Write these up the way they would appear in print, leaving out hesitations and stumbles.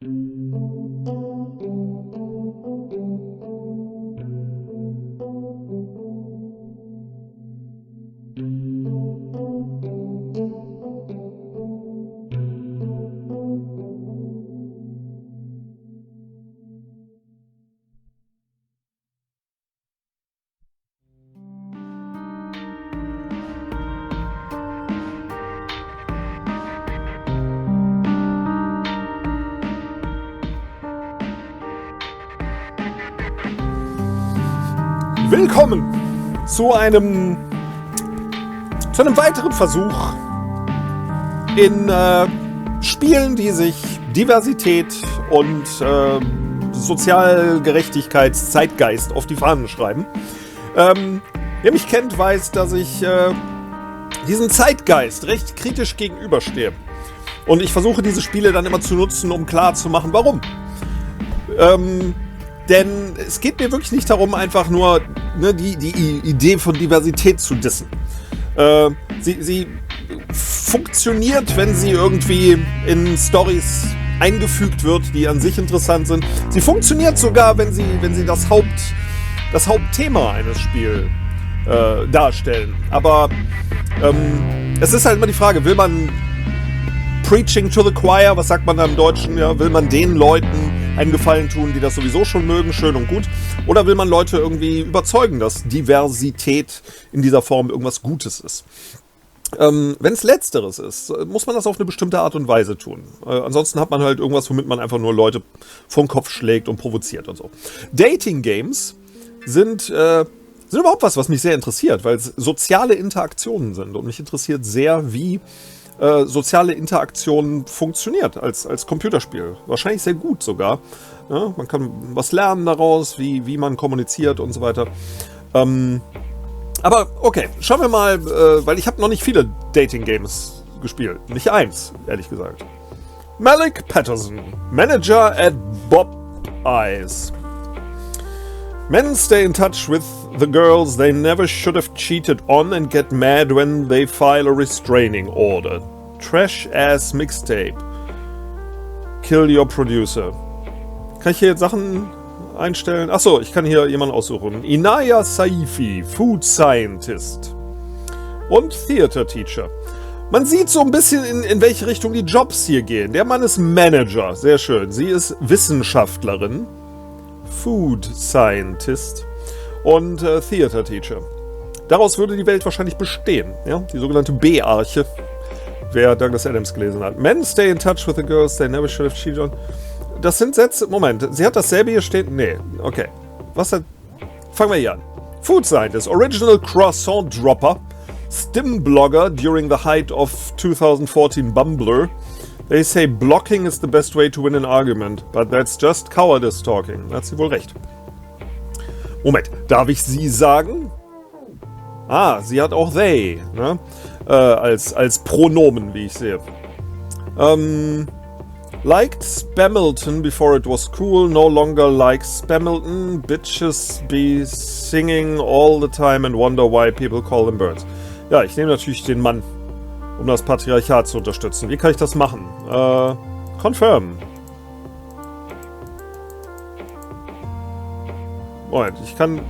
Willkommen zu einem weiteren Versuch in Spielen, die sich Diversität und Sozialgerechtigkeitszeitgeist auf die Fahnen schreiben. Wer mich kennt, weiß, dass ich diesem Zeitgeist recht kritisch gegenüberstehe. Und ich versuche diese Spiele dann immer zu nutzen, um klarzumachen, warum. Denn es geht mir wirklich nicht darum, einfach nur die Idee von Diversität zu dissen. Sie funktioniert, wenn sie irgendwie in Storys eingefügt wird, die an sich interessant sind. Sie funktioniert sogar, wenn sie das Hauptthema eines Spiels darstellen. Aber es ist halt immer die Frage, will man Preaching to the Choir, was sagt man da im Deutschen? Ja, will man den Leuten einen Gefallen tun, die das sowieso schon mögen, schön und gut? Oder will man Leute irgendwie überzeugen, dass Diversität in dieser Form irgendwas Gutes ist? Wenn es Letzteres ist, muss man das auf eine bestimmte Art und Weise tun. Ansonsten hat man halt irgendwas, womit man einfach nur Leute vom Kopf schlägt und provoziert und so. Dating-Games sind überhaupt was mich sehr interessiert, weil es soziale Interaktionen sind. Und mich interessiert sehr, wie soziale Interaktion funktioniert als Computerspiel. Wahrscheinlich sehr gut sogar. Ja, man kann was lernen daraus, wie man kommuniziert und so weiter. Aber okay, schauen wir mal, weil ich habe noch nicht viele Dating-Games gespielt. Nicht eins, ehrlich gesagt. Malik Patterson, Manager at Bob Eyes. Men stay in touch with the girls they never should have cheated on and get mad when they file a restraining order. Trash-ass Mixtape. Kill your producer. Kann ich hier jetzt Sachen einstellen? Achso, ich kann hier jemanden aussuchen. Inaya Saifi, Food Scientist. Und Theater Teacher. Man sieht so ein bisschen, in welche Richtung die Jobs hier gehen. Der Mann ist Manager, sehr schön. Sie ist Wissenschaftlerin. Food Scientist und Theater Teacher. Daraus würde die Welt wahrscheinlich bestehen. Ja? Die sogenannte B-Arche, wer Douglas Adams gelesen hat. Men stay in touch with the girls they never should have cheated on. Das sind Sätze, Moment, sie hat dasselbe hier stehen? Nee, okay. Was hat... Fangen wir hier an. Food Scientist, Original Croissant Dropper, Stim Blogger during the height of 2014 Bumbler. They say blocking is the best way to win an argument, but that's just cowardice talking. Da hat sie wohl recht. Moment, darf ich sie sagen? Ah, sie hat auch they, ne? Als Pronomen, wie ich sehe. Liked Spamilton before it was cool, no longer likes Spamilton. Bitches be singing all the time and wonder why people call them birds. Ja, ich nehme natürlich den Mann, um das Patriarchat zu unterstützen. Wie kann ich das machen? Confirm. Moment, ich kann...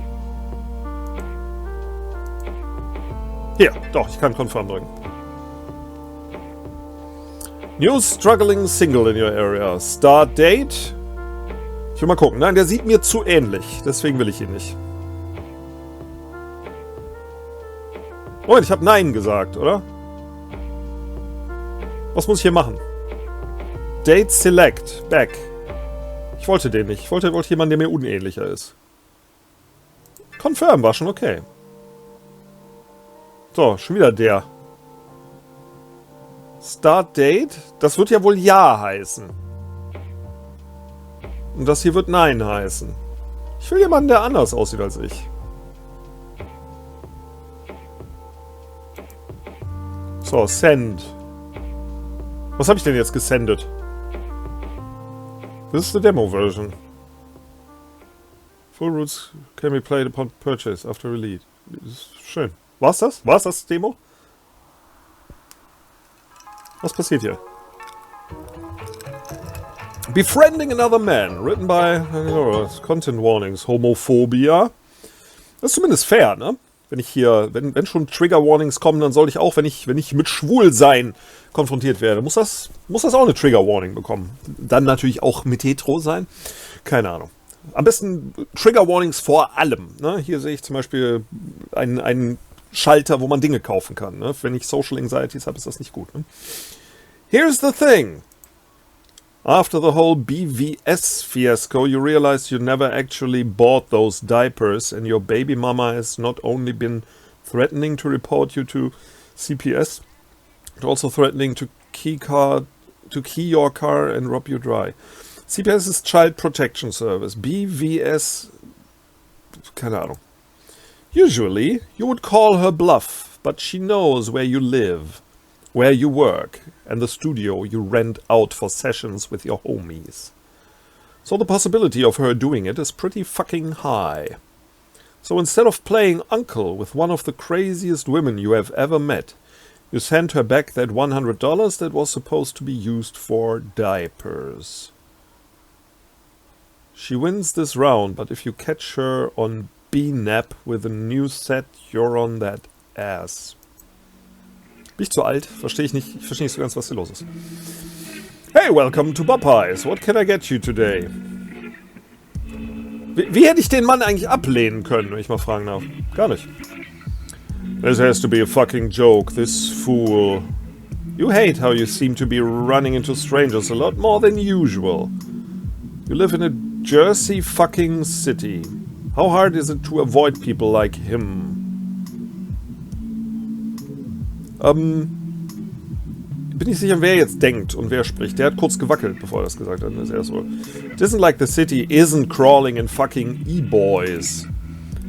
Hier, doch, ich kann Confirm drücken. New struggling single in your area. Start date. Ich will mal gucken. Nein, der sieht mir zu ähnlich. Deswegen will ich ihn nicht. Moment, ich habe Nein gesagt, oder? Was muss ich hier machen? Date select. Back. Ich wollte den nicht. Ich wollte jemanden, der mir unähnlicher ist. Confirm war schon okay. So, schon wieder der. Start Date? Das wird ja wohl Ja heißen. Und das hier wird Nein heißen. Ich will jemanden, der anders aussieht als ich. So, Send. Was habe ich denn jetzt gesendet? This is the demo version. Full routes can be played upon purchase after release. Schön. War's das? War's das Demo? Was passiert hier? Befriending another man, written by Content Warnings, Homophobia. Das ist zumindest fair, ne? Wenn ich hier, wenn schon Trigger Warnings kommen, dann soll ich auch, wenn ich mit Schwulsein konfrontiert werde, muss das auch eine Trigger Warning bekommen. Dann natürlich auch mit Hetero sein. Keine Ahnung. Am besten Trigger Warnings vor allem. Ne? Hier sehe ich zum Beispiel einen Schalter, wo man Dinge kaufen kann. Ne? Wenn ich Social Anxieties habe, ist das nicht gut. Ne? Here's the thing. After the whole BVS fiasco, you realize you never actually bought those diapers and your baby mama has not only been threatening to report you to CPS, but also threatening to key your car and rob you dry. CPS ist Child Protection Service. BVS, keine Ahnung. Usually, you would call her bluff, but she knows where you live, where you work, and the studio you rent out for sessions with your homies. So the possibility of her doing it is pretty fucking high. So instead of playing uncle with one of the craziest women you have ever met, you send her back that $100 that was supposed to be used for diapers. She wins this round, but if you catch her on B-Nap with a new set, you're on that ass. Bin ich zu alt? Verstehe ich nicht so ganz, was hier los ist. Hey, welcome to Popeyes. What can I get you today? Wie hätte ich den Mann eigentlich ablehnen können, wenn ich mal fragen darf? Gar nicht. This has to be a fucking joke, this fool. You hate how you seem to be running into strangers a lot more than usual. You live in a Jersey fucking city. How hard is it to avoid people like him? Bin nicht sicher, wer jetzt denkt und wer spricht. Der hat kurz gewackelt, bevor er das gesagt hat. Das ist erst so. It isn't like the city isn't crawling in fucking e-boys.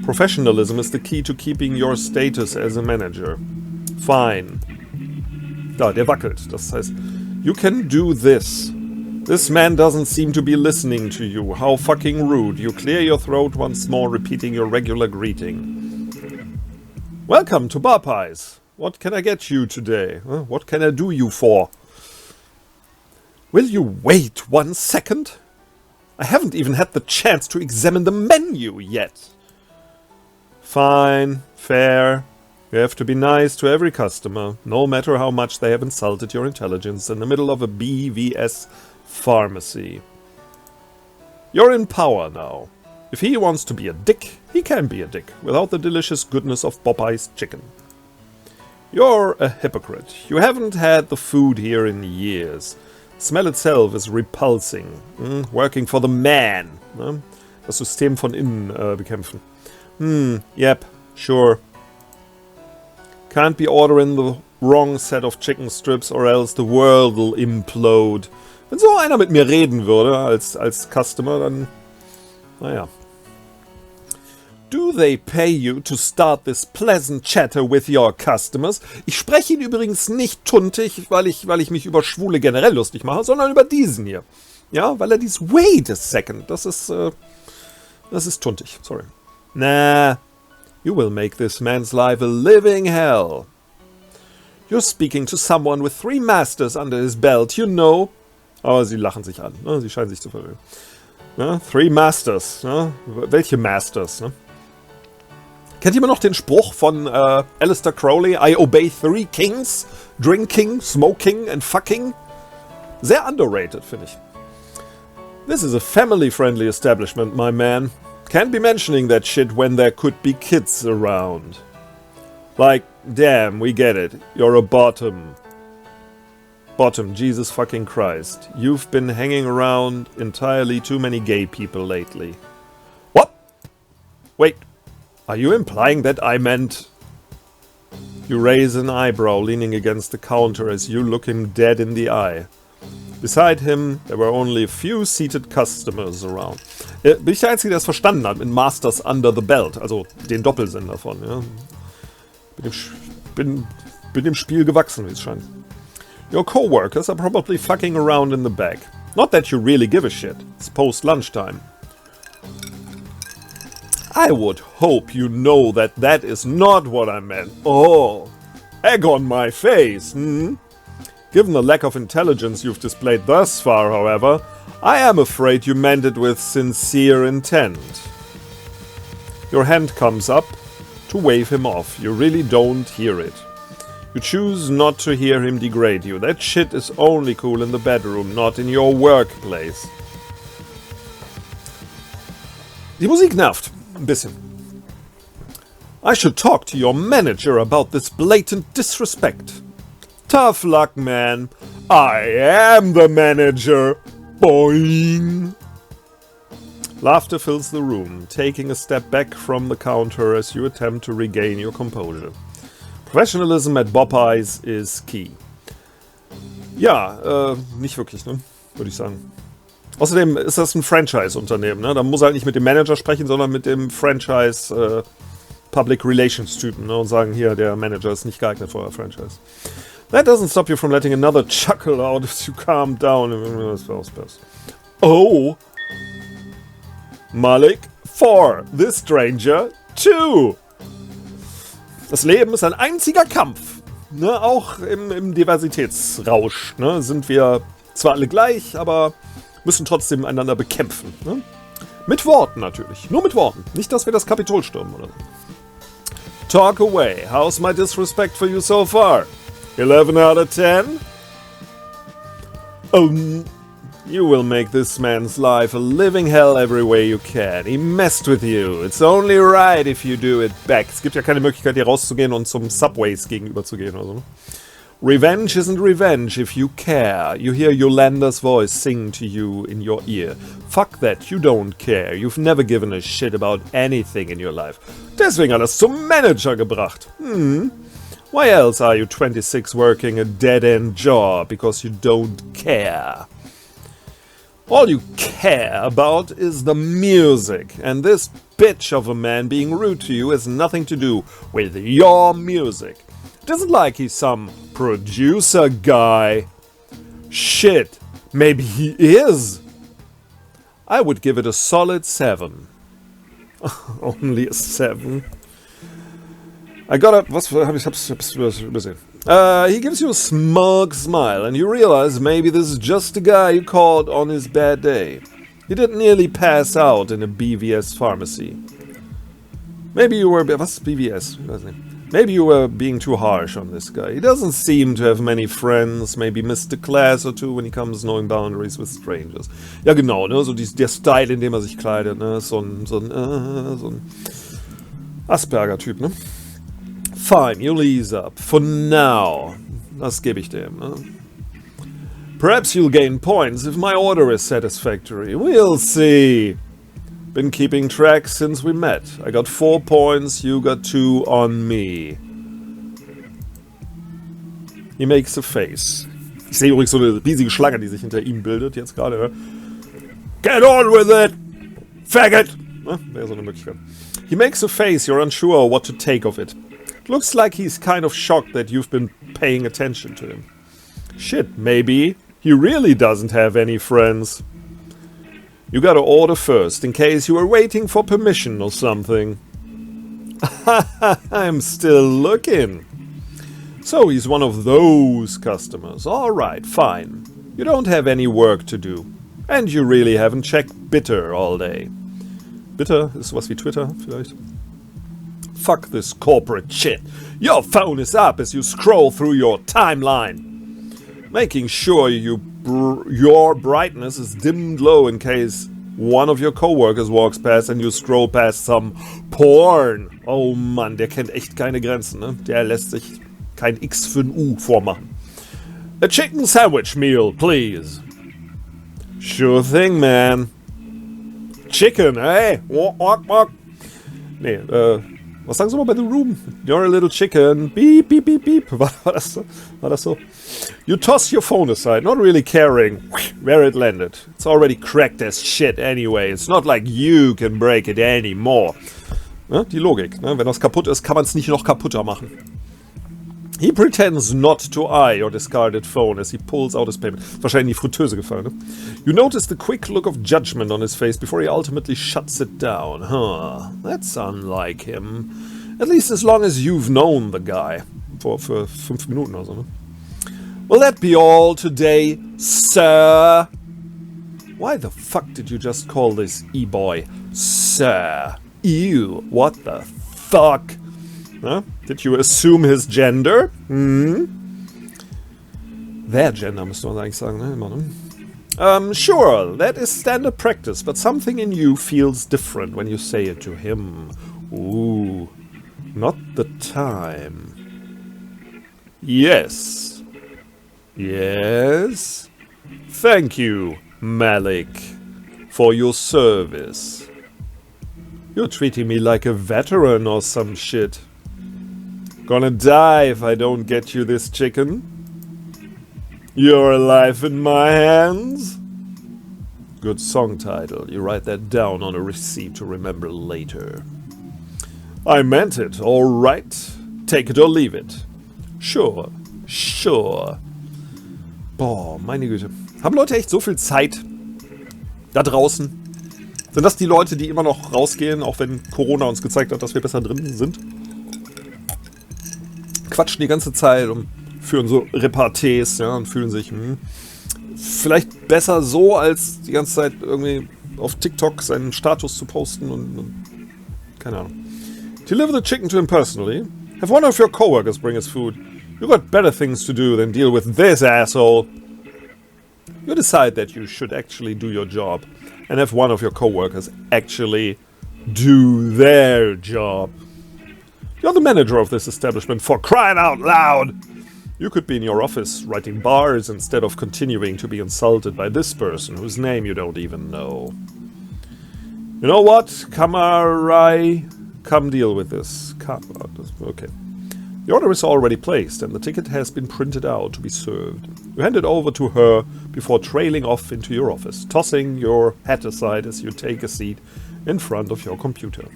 Professionalism is the key to keeping your status as a manager. Fine. Da, der wackelt. Das heißt, you can do this. This man doesn't seem to be listening to you. How fucking rude. You clear your throat once more, repeating your regular greeting. Welcome to Popeyes. What can I get you today? What can I do you for? Will you wait 1 second? I haven't even had the chance to examine the menu yet. Fine, fair. You have to be nice to every customer, no matter how much they have insulted your intelligence in the middle of a BVS pharmacy. You're in power now. If he wants to be a dick, he can be a dick, without the delicious goodness of Popeye's chicken. You're a hypocrite. You haven't had the food here in years. The smell itself is repulsing. Working for the man. Das System von innen bekämpfen. Yep, sure. Can't be ordering the wrong set of chicken strips or else the world will implode. Wenn so einer mit mir reden würde als Customer, dann... Naja. Do they pay you to start this pleasant chatter with your customers? Ich spreche ihn übrigens nicht tuntig, weil ich mich über Schwule generell lustig mache, sondern über diesen hier. Ja, weil er wait a second, das ist tuntig, sorry. Nah, you will make this man's life a living hell. You're speaking to someone with 3 masters under his belt, you know. Aber sie lachen sich an, ne? Sie scheinen sich zu verwöhnen. Ne? 3 masters, ne? Welche masters, ne? Kennt jemand noch den Spruch von Aleister Crowley? I obey 3 kings, drinking, smoking and fucking. Sehr underrated, finde ich. This is a family-friendly establishment, my man. Can't be mentioning that shit when there could be kids around. Like, damn, we get it. You're a bottom. Bottom, Jesus fucking Christ. You've been hanging around entirely too many gay people lately. What? Wait. Are you implying that I meant... You raise an eyebrow, leaning against the counter as you look him dead in the eye. Beside him, there were only a few seated customers around. Bin ich der Einzige, der es verstanden hat mit Masters Under the Belt, also den Doppelsinn davon. Ja? Bin dem Spiel gewachsen, wie es scheint. Your coworkers are probably fucking around in the back. Not that you really give a shit. It's post-lunchtime. I would hope you know that that is not what I meant. Oh, egg on my face, Given the lack of intelligence you've displayed thus far, however, I am afraid you meant it with sincere intent. Your hand comes up to wave him off. You really don't hear it. You choose not to hear him degrade you. That shit is only cool in the bedroom, not in your workplace. Die Musik nervt. Ein bisschen. I should talk to your manager about this blatant disrespect. Tough luck, man. I am the manager. Boing. Laughter fills the room, taking a step back from the counter as you attempt to regain your composure. Professionalism at Popeyes is key. Ja, nicht wirklich, ne? Würde ich sagen. Außerdem ist das ein Franchise-Unternehmen, ne? Da muss er halt nicht mit dem Manager sprechen, sondern mit dem Franchise Public Relations-Typen, ne? Und sagen, hier, der Manager ist nicht geeignet für euer Franchise. That doesn't stop you from letting another chuckle out as you calm down. Oh! Malik, 4. This stranger, 2. Das Leben ist ein einziger Kampf. Ne? Auch im Diversitätsrausch, ne? Sind wir zwar alle gleich, aber müssen trotzdem einander bekämpfen. Ne? Mit Worten natürlich. Nur mit Worten. Nicht, dass wir das Kapitol stürmen oder so. Talk away. How's my disrespect for you so far? 11 out of 10? You will make this man's life a living hell every way you can. He messed with you. It's only right if you do it back. Es gibt ja keine Möglichkeit, hier rauszugehen und zum Subways gegenüber zu gehen oder so. Revenge isn't revenge if you care. You hear Yolanda's voice sing to you in your ear. Fuck that, you don't care. You've never given a shit about anything in your life. Deswegen hat er es zum Manager gebracht. Why else are you 26 working a dead-end job? Because you don't care. All you care about is the music. And this bitch of a man being rude to you has nothing to do with your music. It isn't like he's some producer guy. Shit, maybe he is. I would give it a solid 7. Only a 7. I got up. Was hab's übersehen. He gives you a smug smile, and you realize maybe this is just the guy you called on his bad day. He didn't nearly pass out in a BVS pharmacy. Maybe you were. What's BVS? Maybe you were being too harsh on this guy. He doesn't seem to have many friends. Maybe missed a class or two when he comes knowing boundaries with strangers. Ja, genau, ne? So der Style, in dem er sich kleidet, ne? So ein Asperger-Typ, ne? Fine, you'll ease up. For now. Das gebe ich dem, ne? Perhaps you'll gain points if my order is satisfactory. We'll see. Been keeping track since we met. I got 4 points, you got 2 on me. He makes a face. Ich sehe übrigens so eine riesige Schlange, die sich hinter ihm bildet, jetzt gerade. Get on with it! Faggot! Wäre so eine Möglichkeit. He makes a face, you're unsure what to take of it. It looks like he's kind of shocked that you've been paying attention to him. Shit, maybe he really doesn't have any friends. You gotta order first, in case you were waiting for permission or something. I'm still looking. So he's one of those customers. Alright, fine. You don't have any work to do. And you really haven't checked Bitter all day. Bitter ist sowas wie Twitter, vielleicht? Fuck this corporate shit. Your phone is up as you scroll through your timeline. Making sure your brightness is dimmed low in case one of your coworkers walks past and you scroll past some porn. Oh Mann, der kennt echt keine Grenzen, ne? Der lässt sich kein X für ein U vormachen. A chicken sandwich meal, please. Sure thing, man. Chicken, eh? Walk, walk, walk. Nee, was sagen Sie mal bei The Room? You're a little chicken. Beep, beep, beep, beep. War das so? War das so? You toss your phone aside, not really caring where it landed. It's already cracked as shit anyway. It's not like you can break it anymore. Ne? Die Logik. Ne? Wenn das kaputt ist, kann man es nicht noch kaputter machen. He pretends not to eye your discarded phone as he pulls out his payment. Wahrscheinlich in die Fritteuse gefallen, ne? You notice the quick look of judgment on his face before he ultimately shuts it down. Huh, that's unlike him. At least as long as you've known the guy. Für 5 Minuten oder so, ne? Will that be all today, sir? Why the fuck did you just call this e-boy Sir? Ew, what the fuck? Huh? Did you assume his gender? Their gender müsste man eigentlich sagen, ne? Immer, ne? Sure, that is standard practice, but something in you feels different when you say it to him. Ooh, not the time. Yes. Yes. Thank you, Malik, for your service. You're treating me like a veteran or some shit. Gonna die if I don't get you this chicken. You're alive in my hands. Good song title. You write that down on a receipt to remember later. I meant it, alright. Take it or leave it. Sure, sure. Boah, meine Güte. Haben Leute echt so viel Zeit da draußen? Sind das die Leute, die immer noch rausgehen, auch wenn Corona uns gezeigt hat, dass wir besser drin sind? Quatschen die ganze Zeit und führen so Repartees, ja, und fühlen sich vielleicht besser so, als die ganze Zeit irgendwie auf TikTok seinen Status zu posten und keine Ahnung. Deliver the chicken to him personally. Have one of your coworkers bring his food. You got better things to do than deal with this asshole. You decide that you should actually do your job and have one of your coworkers actually do their job. You're the manager of this establishment, for crying out loud! You could be in your office writing bars instead of continuing to be insulted by this person whose name you don't even know. You know what, Kamarai? Come deal with this. Okay. The order is already placed and the ticket has been printed out to be served. You hand it over to her before trailing off into your office, tossing your hat aside as you take a seat in front of your computer.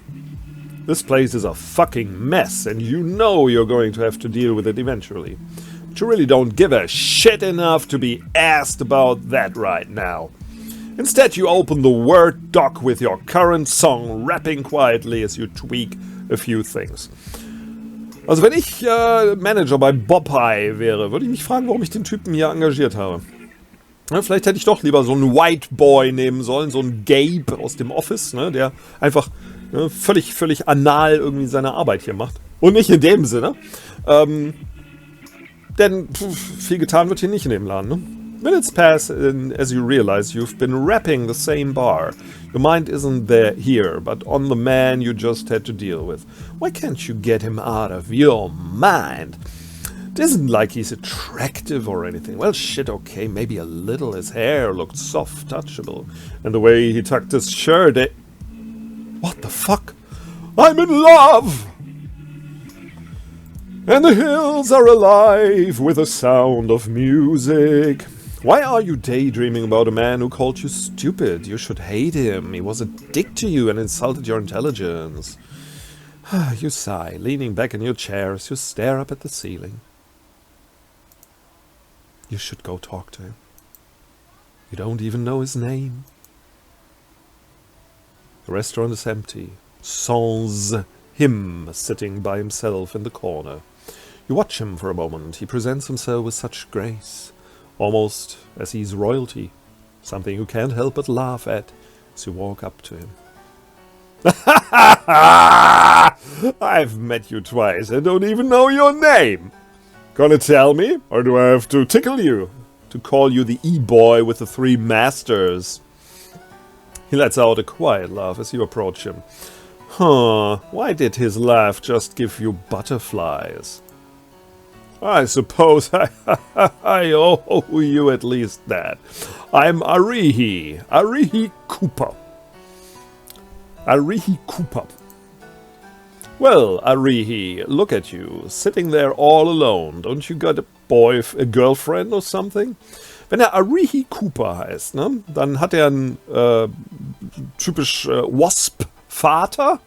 This place is a fucking mess and you know you're going to have to deal with it eventually. But you really don't give a shit enough to be asked about that right now. Instead you open the Word doc with your current song, rapping quietly as you tweak a few things. Also wenn ich Manager bei Popeye wäre, würde ich mich fragen, warum ich den Typen hier engagiert habe. Ja, vielleicht hätte ich doch lieber so einen White Boy nehmen sollen, so einen Gabe aus dem Office, ne, der einfach völlig anal irgendwie seine Arbeit hier macht. Und nicht in dem Sinne. Denn viel getan wird hier nicht in dem Laden, ne? Minutes pass as you realize you've been rapping the same bar. Your mind isn't there here, but on the man you just had to deal with. Why can't you get him out of your mind? It isn't like he's attractive or anything. Well, shit, okay, maybe a little. His hair looked soft, touchable. And the way he tucked his shirt... What the fuck? I'm in love! And the hills are alive with the sound of music. Why are you daydreaming about a man who called you stupid? You should hate him. He was a dick to you and insulted your intelligence. You sigh, leaning back in your chair as you stare up at the ceiling. You should go talk to him. You don't even know his name. The restaurant is empty, sans him sitting by himself in the corner. You watch him for a moment. He presents himself with such grace, almost as he's royalty, something you can't help but laugh at as you walk up to him. I've met you twice and don't even know your name. Gonna tell me, or do I have to tickle you? To call you the e-boy with the 3 masters? He lets out a quiet laugh as you approach him. Huh, why did his laugh just give you butterflies? I suppose I owe you at least that. I'm Arihi Cooper. Arihi Cooper. Well, Arihi, look at you, sitting there all alone. Don't you got a girlfriend or something? Wenn er Arihi Cooper heißt, ne, dann hat er einen typisch Wasp-Vater,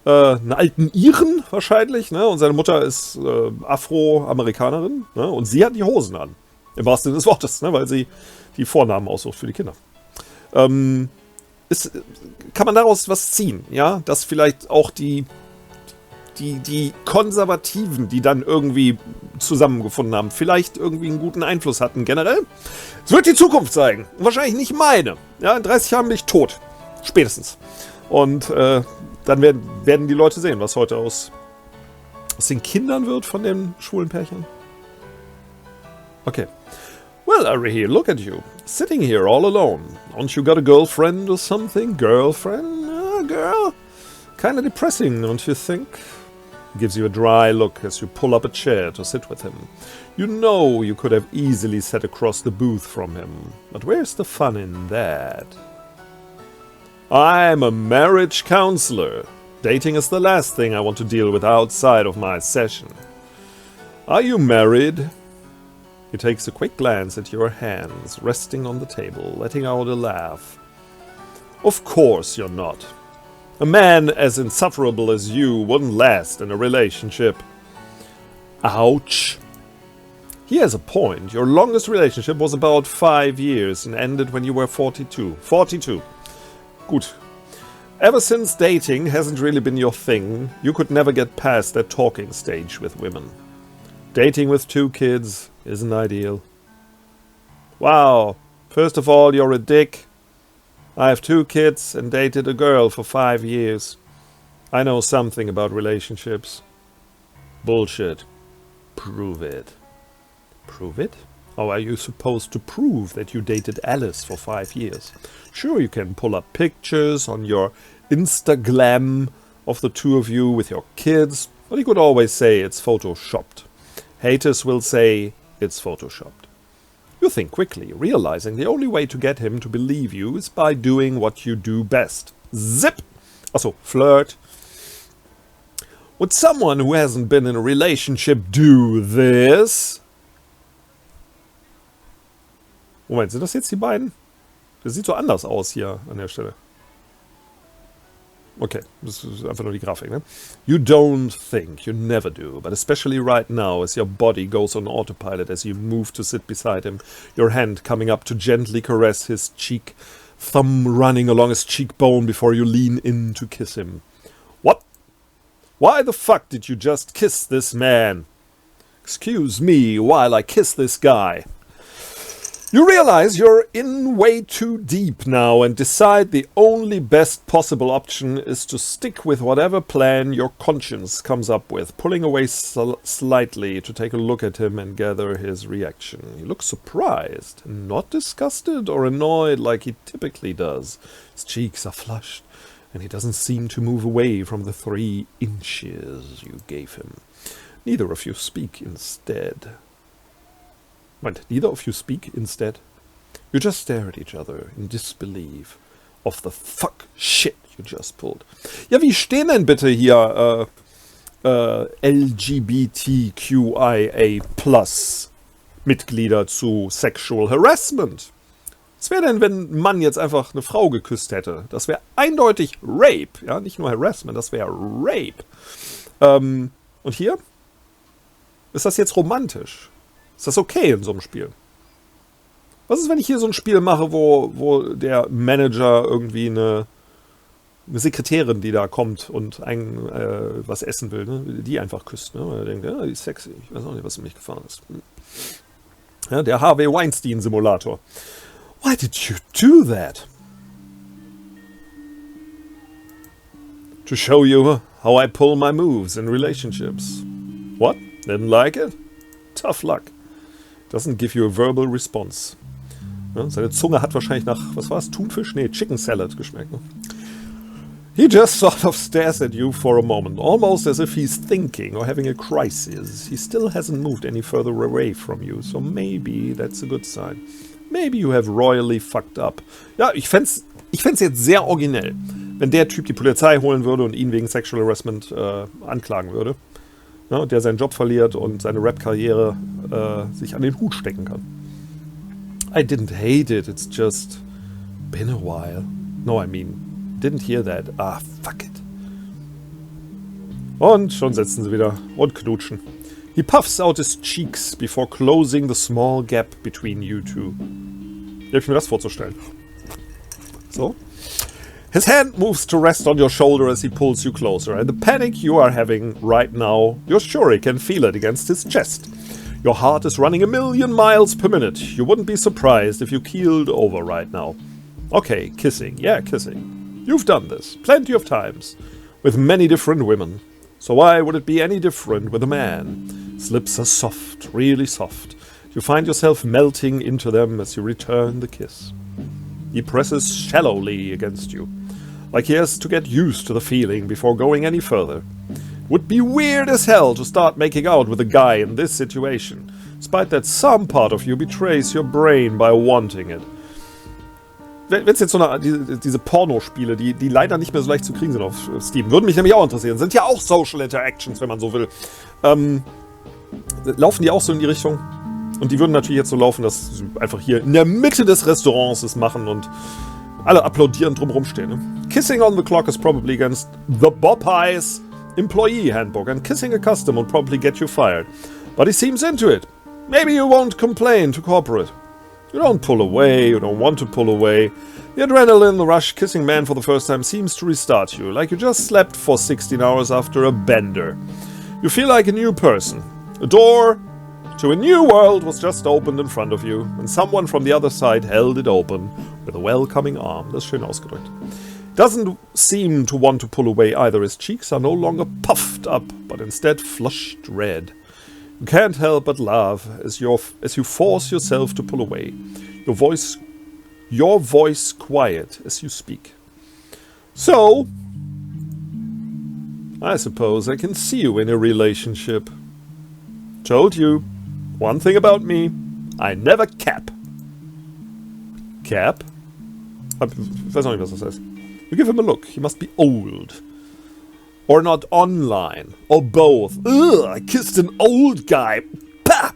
einen alten Iren wahrscheinlich, ne, und seine Mutter ist Afroamerikanerin, ne, und sie hat die Hosen an, im wahrsten Sinne des Wortes, ne, weil sie die Vornamen aussucht für die Kinder. Kann man daraus was ziehen, ja, dass vielleicht auch die Konservativen, die dann irgendwie zusammengefunden haben, vielleicht irgendwie einen guten Einfluss hatten generell. Es wird die Zukunft zeigen. Wahrscheinlich nicht meine. Ja, in 30 Jahren bin ich tot. Spätestens. Und dann werden die Leute sehen, was heute aus den Kindern wird von den schwulen Pärchen. Okay. Well, Ari, look at you. Sitting here all alone. Don't you got a girlfriend or something? Girlfriend? Girl? Kinda depressing, don't you think? He gives you a dry look as you pull up a chair to sit with him. You know you could have easily sat across the booth from him. But where's the fun in that? I'm a marriage counselor. Dating is the last thing I want to deal with outside of my session. Are you married? He takes a quick glance at your hands, resting on the table, letting out a laugh. Of course you're not. A man as insufferable as you wouldn't last in a relationship. Ouch. He has a point. Your longest relationship was about 5 years and ended when you were 42. 42. Gut. Ever since dating hasn't really been your thing, you could never get past that talking stage with women. Dating with 2 kids isn't ideal. Wow. First of all, you're a dick. I have 2 kids and dated a girl for 5 years. I know something about relationships. Bullshit. Prove it. Prove it? How are you supposed to prove that you dated Alice for 5 years? Sure, you can pull up pictures on your Instagram of the 2 of you with your kids, but you could always say it's photoshopped. Haters will say it's photoshopped. You think quickly, realizing the only way to get him to believe you is by doing what you do best. Zip! Also, flirt. Would someone who hasn't been in a relationship do this? Moment, sind das jetzt die beiden? Das sieht so anders aus hier an der Stelle. Okay, das ist einfach nur die Grafik, ne? You don't think, you never do, but especially right now as your body goes on autopilot as you move to sit beside him, your hand coming up to gently caress his cheek, thumb running along his cheekbone before you lean in to kiss him. What? Why the fuck did you just kiss this man? Excuse me while I kiss this guy. You realize you're in way too deep now and decide the only best possible option is to stick with whatever plan your conscience comes up with, pulling away slightly to take a look at him and gather his reaction. He looks surprised, not disgusted or annoyed like he typically does. His cheeks are flushed, and he doesn't seem to move away from the 3 inches you gave him. Neither of you speak instead. Neither of you speak instead. You just stare at each other in disbelief of the fuck shit you just pulled. Ja, wie stehen denn bitte hier LGBTQIA+ Mitglieder zu Sexual Harassment? Was wäre denn, wenn ein Mann jetzt einfach eine Frau geküsst hätte? Das wäre eindeutig Rape. Ja, nicht nur Harassment, das wäre Rape. Und hier? Ist das jetzt romantisch? Ist das okay in so einem Spiel? Was ist, wenn ich hier so ein Spiel mache, wo der Manager irgendwie eine Sekretärin, die da kommt und was essen will, ne? Die einfach küsst, ne? Weil er denkt, ja, die ist sexy. Ich weiß auch nicht, was für mich gefahren ist. Ja, der Harvey Weinstein-Simulator. Why did you do that? To show you how I pull my moves in relationships. What? Didn't like it? Tough luck. Doesn't give you a verbal response. Ja, seine Zunge hat wahrscheinlich nach, was war es, Thunfisch? Nee, Chicken Salad geschmeckt. Ne? He just sort of stares at you for a moment, almost as if he's thinking or having a crisis. He still hasn't moved any further away from you, so maybe that's a good sign. Maybe you have royally fucked up. Ja, ich fänd's jetzt sehr originell, wenn der Typ die Polizei holen würde und ihn wegen Sexual Harassment anklagen würde. Ja, und der seinen Job verliert und seine Rap-Karriere sich an den Hut stecken kann. I didn't hate it, it's just been a while. No, I mean, didn't hear that. Ah, fuck it. Und schon setzen sie wieder und knutschen. He puffs out his cheeks before closing the small gap between you two. Wie hab ich mir das vorzustellen? So. His hand moves to rest on your shoulder as he pulls you closer, and the panic you are having right now, you're sure he can feel it against his chest. Your heart is running 1,000,000 miles per minute. You wouldn't be surprised if you keeled over right now. Okay, kissing. Yeah, kissing. You've done this plenty of times with many different women. So why would it be any different with a man? His lips are soft, really soft. You find yourself melting into them as you return the kiss. He presses shallowly against you, like he has to get used to the feeling before going any further. Would be weird as hell to start making out with a guy in this situation, despite that some part of you betrays your brain by wanting it. Wenn es jetzt so diese Pornospiele, die leider nicht mehr so leicht zu kriegen sind auf Steam, würden mich nämlich auch interessieren. Sind ja auch Social Interactions, wenn man so will. Laufen die auch so in die Richtung? Und die würden natürlich jetzt so laufen, dass sie einfach hier in der Mitte des Restaurants es machen und alle applaudieren drumherum stehen. Ne? Kissing on the clock is probably against the Popeyes employee handbook, and kissing a customer would probably get you fired. But he seems into it. Maybe you won't complain to corporate. You don't pull away, you don't want to pull away. The adrenaline, the rush, kissing man for the first time seems to restart you, like you just slept for 16 hours after a bender. You feel like a new person. A door to a new world was just opened in front of you, and someone from the other side held it open with a welcoming arm. Das ist schön ausgedrückt. Doesn't seem to want to pull away either. His cheeks are no longer puffed up, but instead flushed red. You can't help but laugh as you force yourself to pull away. Your voice quiet as you speak. So, I suppose I can see you in a relationship. Told you. One thing about me. I never cap. Cap? Ich weiß noch nicht, was das heißt. You give him a look. He must be old. Or not online. Or both. Ugh, I kissed an old guy. Pah!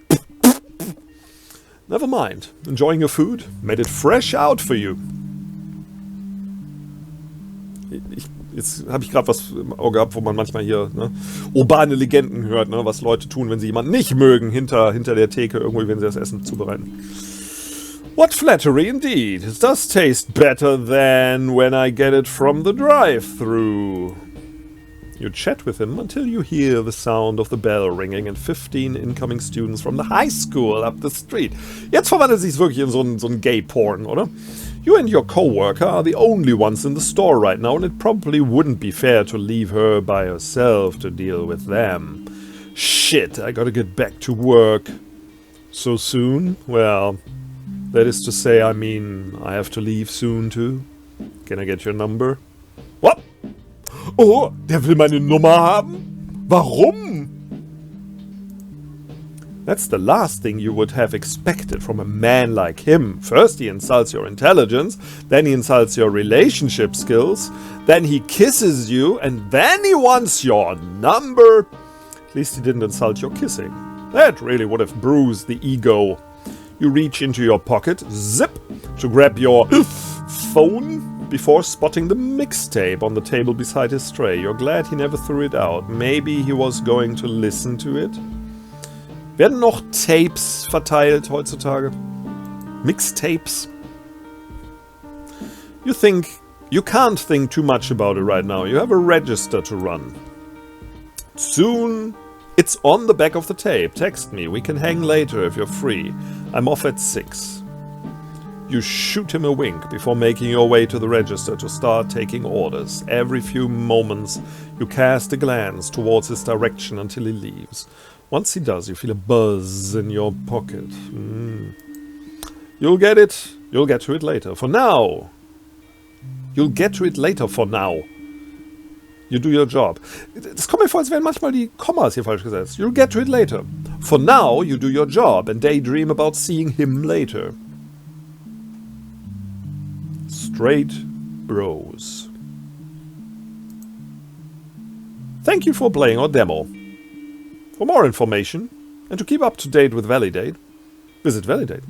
Never mind. Enjoying your food? Made it fresh out for you. Jetzt habe ich gerade was im Auge gehabt, wo man manchmal hier urbane Legenden hört, ne, was Leute tun, wenn sie jemanden nicht mögen, hinter der Theke irgendwo, wenn sie das Essen zubereiten. What flattery indeed. It does taste better than when I get it from the drive-thru. You chat with him until you hear the sound of the bell ringing and 15 incoming students from the high school up the street. Jetzt verwandelt sich's wirklich in so ein Gay-Porn, oder? You and your coworker are the only ones in the store right now, and it probably wouldn't be fair to leave her by herself to deal with them. Shit, I gotta get back to work. So soon? Well, that is to say, I mean, I have to leave soon too. Can I get your number? What? Oh, der will meine Nummer haben? Warum? That's the last thing you would have expected from a man like him. First he insults your intelligence, then he insults your relationship skills, then he kisses you, and then he wants your number. At least he didn't insult your kissing. That really would have bruised the ego. You reach into your pocket, zip, to grab your phone before spotting the mixtape on the table beside his tray. You're glad he never threw it out. Maybe he was going to listen to it. Werden noch Tapes verteilt heutzutage? Mixtapes? You can't think too much about it right now. You have a register to run. Soon, it's on the back of the tape. Text me. We can hang later if you're free. I'm off at 6. You shoot him a wink before making your way to the register to start taking orders. Every few moments, you cast a glance towards his direction until he leaves. Once he does, you feel a buzz in your pocket. You'll get to it later. For now. You'll get to it later for now. You do your job. Das kommt mir vor, als wären manchmal die Kommas hier falsch gesetzt. You'll get to it later. For now, you do your job and daydream about seeing him later. Straight bros. Thank you for playing our demo. For more information and to keep up to date with Validate, visit Validate.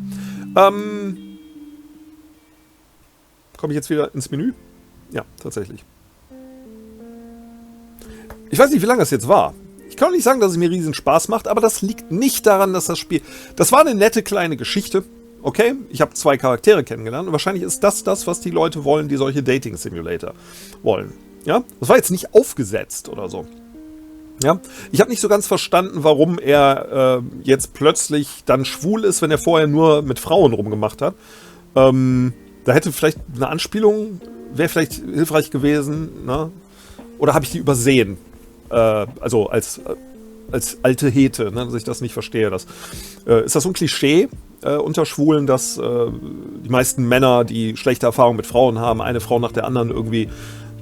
Komme ich jetzt wieder ins Menü? Ja, tatsächlich. Ich weiß nicht, wie lange das jetzt war. Ich kann auch nicht sagen, dass es mir riesen Spaß macht, aber das liegt nicht daran, dass das Spiel... Das war eine nette kleine Geschichte. Okay, ich habe 2 Charaktere kennengelernt und wahrscheinlich ist das, was die Leute wollen, die solche Dating-Simulator wollen. Ja, das war jetzt nicht aufgesetzt oder so. Ja, ich habe nicht so ganz verstanden, warum er jetzt plötzlich dann schwul ist, wenn er vorher nur mit Frauen rumgemacht hat. Da hätte vielleicht eine Anspielung, wäre vielleicht hilfreich gewesen, ne? Oder habe ich die übersehen? Also als alte Hete, ne? Dass ich das nicht verstehe. Ist das so ein Klischee unter Schwulen, dass die meisten Männer, die schlechte Erfahrungen mit Frauen haben, eine Frau nach der anderen irgendwie,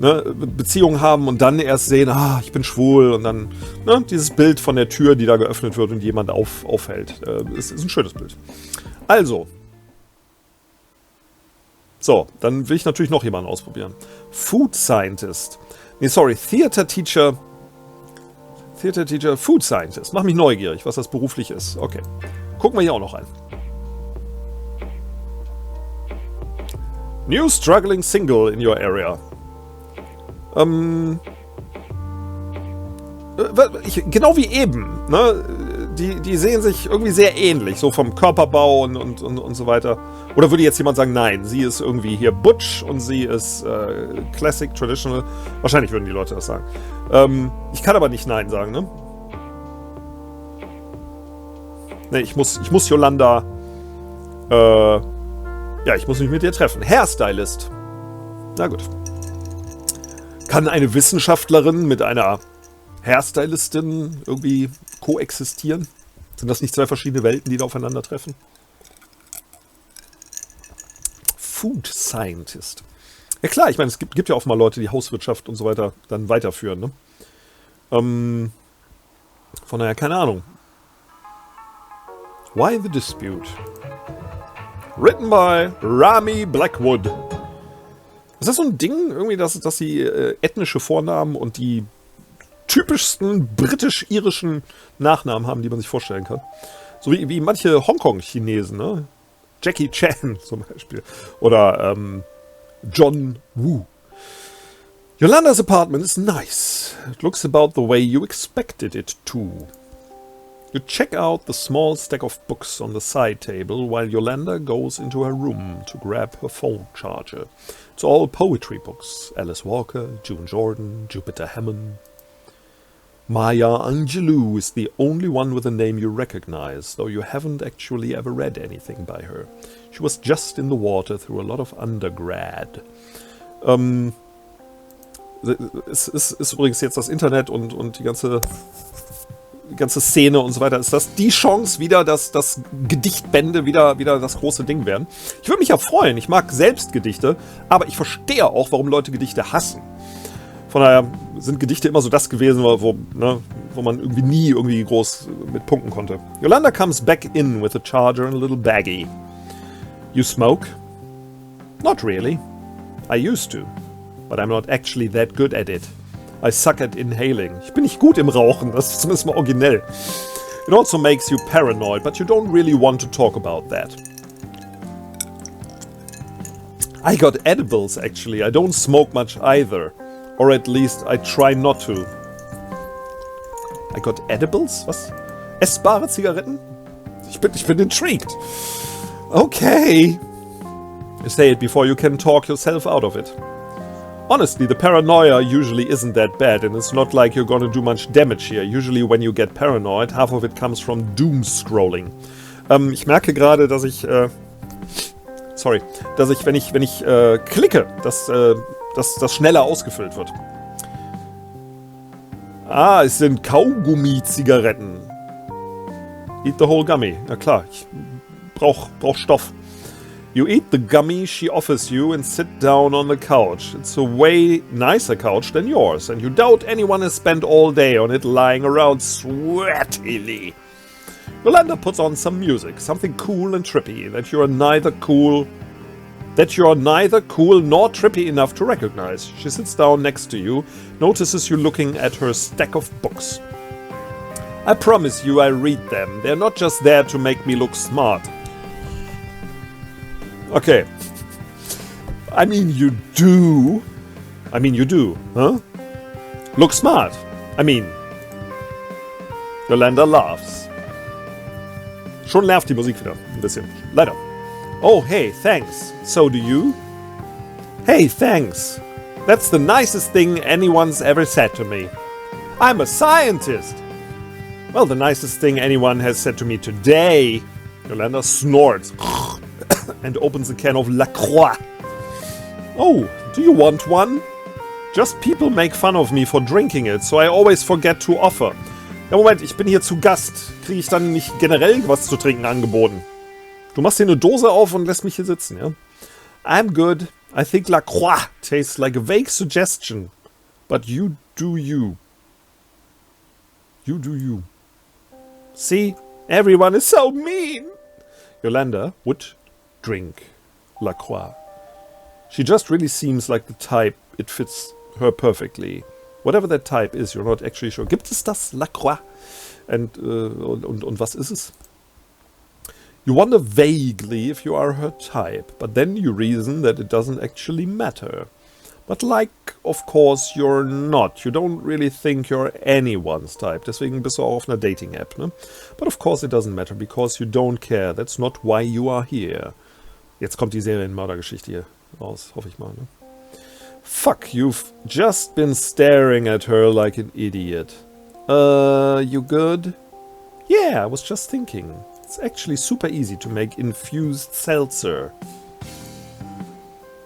ne, Beziehungen haben und dann erst sehen, ich bin schwul, und dann, ne, dieses Bild von der Tür, die da geöffnet wird und jemand aufhält. Ist ein schönes Bild. Also. So, dann will ich natürlich noch jemanden ausprobieren. Food Scientist. Nee, sorry, Theater Teacher, Food Scientist. Mach mich neugierig, was das beruflich ist. Okay. Gucken wir hier auch noch rein. New struggling single in your area. Genau wie eben, ne? Die sehen sich irgendwie sehr ähnlich, so vom Körperbau und so weiter. Oder würde jetzt jemand sagen, nein, sie ist irgendwie hier Butch und sie ist Classic, Traditional. Wahrscheinlich würden die Leute das sagen. Ich kann aber nicht nein sagen, ne? Ne, ich muss Yolanda, ja, ich muss mich mit ihr treffen. Hairstylist. Na gut. Kann eine Wissenschaftlerin mit einer Hairstylistin irgendwie koexistieren? Sind das nicht zwei verschiedene Welten, die da aufeinandertreffen? Food Scientist. Ja klar, ich meine, es gibt ja auch mal Leute, die Hauswirtschaft und so weiter dann weiterführen, ne? Von daher, keine Ahnung. Why the Dispute? Written by Rami Blackwood. Ist das so ein Ding, irgendwie, dass sie ethnische Vornamen und die typischsten britisch-irischen Nachnamen haben, die man sich vorstellen kann? So wie manche Hongkong-Chinesen, ne? Jackie Chan zum Beispiel. Oder John Woo. Yolanda's apartment is nice. It looks about the way you expected it to. You check out the small stack of books on the side table while Yolanda goes into her room to grab her phone charger. It's all poetry books. Alice Walker, June Jordan, Jupiter Hammond. Maya Angelou is the only one with a name you recognize, though you haven't actually ever read anything by her. She was just in the water through a lot of undergrad. Es ist übrigens jetzt das Internet und die ganze Szene und so weiter. Ist das die Chance wieder, dass Gedichtbände wieder das große Ding werden? Ich würde mich ja freuen. Ich mag selbst Gedichte, aber ich verstehe auch, warum Leute Gedichte hassen. Von daher sind Gedichte immer so das gewesen, wo man nie groß mit punkten konnte. Yolanda comes back in with a charger and a little baggie. You smoke? Not really. I used to. But I'm not actually that good at it. I suck at inhaling. Ich bin nicht gut im Rauchen, das ist zumindest mal originell. It also makes you paranoid, but you don't really want to talk about that. I got edibles actually. I don't smoke much either. Or at least I try not to. I got edibles? Was? Essbare Zigaretten? Ich bin intrigued. Okay. Say it before you can talk yourself out of it. Honestly, the paranoia usually isn't that bad, and it's not like you're gonna do much damage here. Usually when you get paranoid, half of it comes from doom-scrolling. Ich merke gerade, dass ich, wenn ich klicke, dass das schneller ausgefüllt wird. Es sind Kaugummi-Zigaretten. Eat the whole gummy. Na klar, ich brauch Stoff. You eat the gummy she offers you and sit down on the couch. It's a way nicer couch than yours, and you doubt anyone has spent all day on it lying around sweatily. Yolanda puts on some music, something cool and trippy that you're neither cool nor trippy enough to recognize. She sits down next to you, notices you looking at her stack of books. I promise you I read them. They're not just there to make me look smart. Okay. I mean, you do, huh? Look smart. Yolanda laughs. Schon nervt die Musik wieder. Ein bisschen. Leider. Oh, hey, thanks. So do you? Hey, thanks. That's the nicest thing anyone's ever said to me. I'm a scientist. Well, the nicest thing anyone has said to me today. Yolanda snorts and opens a can of La Croix. Oh, do you want one? Just people make fun of me for drinking it, so I always forget to offer. Ja, Moment, ich bin hier zu Gast. Kriege ich dann nicht generell was zu trinken angeboten? Du machst hier eine Dose auf und lässt mich hier sitzen, ja? I'm good. I think La Croix tastes like a vague suggestion. But you do you. You do you. See? Everyone is so mean. Yolanda would drink La Croix. She just really seems like the type it fits her perfectly. Whatever that type is, you're not actually sure. Gibt es das? La Croix? Und was ist es? You wonder vaguely if you are her type, but then you reason that it doesn't actually matter. But like, of course, you're not. You don't really think you're anyone's type. Deswegen bist du auch auf einer Dating-App, ne? But of course it doesn't matter, because you don't care. That's not why you are here. Jetzt kommt die Serienmördergeschichte hier raus, hoffe ich mal, ne? Fuck, you've just been staring at her like an idiot. You good? Yeah, I was just thinking. It's actually super easy to make infused seltzer.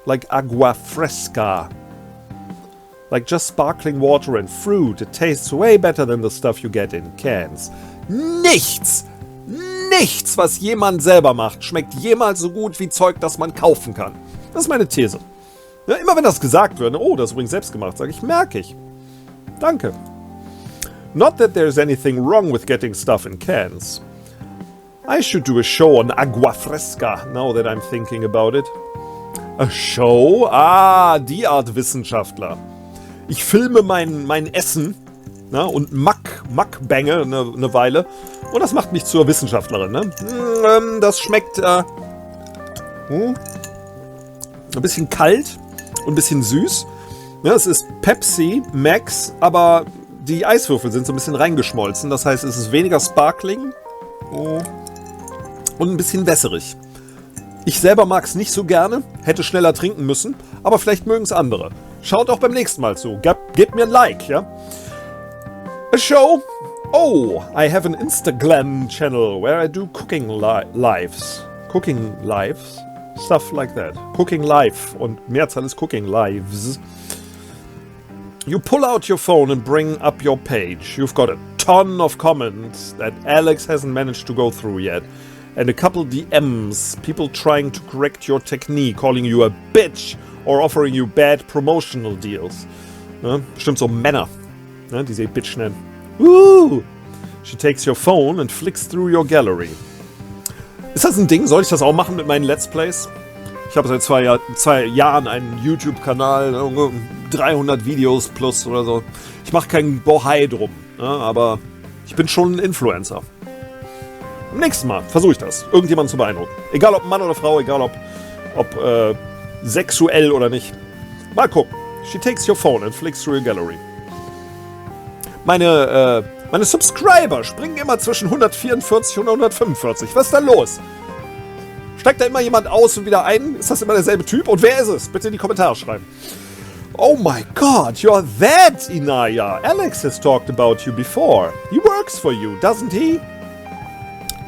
Like agua fresca. Like just sparkling water and fruit. It tastes way better than the stuff you get in cans. Nichts! Nichts, was jemand selber macht, schmeckt jemals so gut wie Zeug, das man kaufen kann. Das ist meine These. Ja, immer wenn das gesagt wird, oh, das ist übrigens selbst gemacht, sage ich, merke ich. Danke. Not that there's anything wrong with getting stuff in cans. I should do a show on agua fresca, now that I'm thinking about it. A show? Ah, die Art Wissenschaftler. Ich filme mein Essen, na, und Mukbange eine Weile. Und das macht mich zur Wissenschaftlerin. Ne? Das schmeckt ein bisschen kalt und ein bisschen süß. Ja, es ist Pepsi Max, aber die Eiswürfel sind so ein bisschen reingeschmolzen. Das heißt, es ist weniger Sparkling und ein bisschen wässerig. Ich selber mag es nicht so gerne, hätte schneller trinken müssen, aber vielleicht mögen es andere. Schaut auch beim nächsten Mal zu. Gebt mir ein Like, ja? A show? Oh, I have an Instagram channel where I do cooking lives. Cooking lives? Stuff like that. Cooking live und Mehrzahl ist cooking lives. You pull out your phone and bring up your page. You've got a ton of comments that Alex hasn't managed to go through yet. And a couple DMs, people trying to correct your technique, calling you a bitch or offering you bad promotional deals. Ja, bestimmt so Männer, ne, die sie Bitch nennen. Woo! She takes your phone and flicks through your gallery. Ist das ein Ding? Soll ich das auch machen mit meinen Let's Plays? Ich habe seit zwei Jahren einen YouTube-Kanal, 300 Videos plus oder so. Ich mache keinen Bohai drum, ne, aber ich bin schon ein Influencer. Am nächsten Mal versuche ich das, irgendjemanden zu beeindrucken. Egal ob Mann oder Frau, egal ob sexuell oder nicht. Mal gucken. She takes your phone and flicks through your gallery. Meine Subscriber springen immer zwischen 144 und 145. Was ist da los? Steigt da immer jemand aus und wieder ein? Ist das immer derselbe Typ? Und wer ist es? Bitte in die Kommentare schreiben. Oh my god, you're that, Inaya. Alex has talked about you before. He works for you, doesn't he?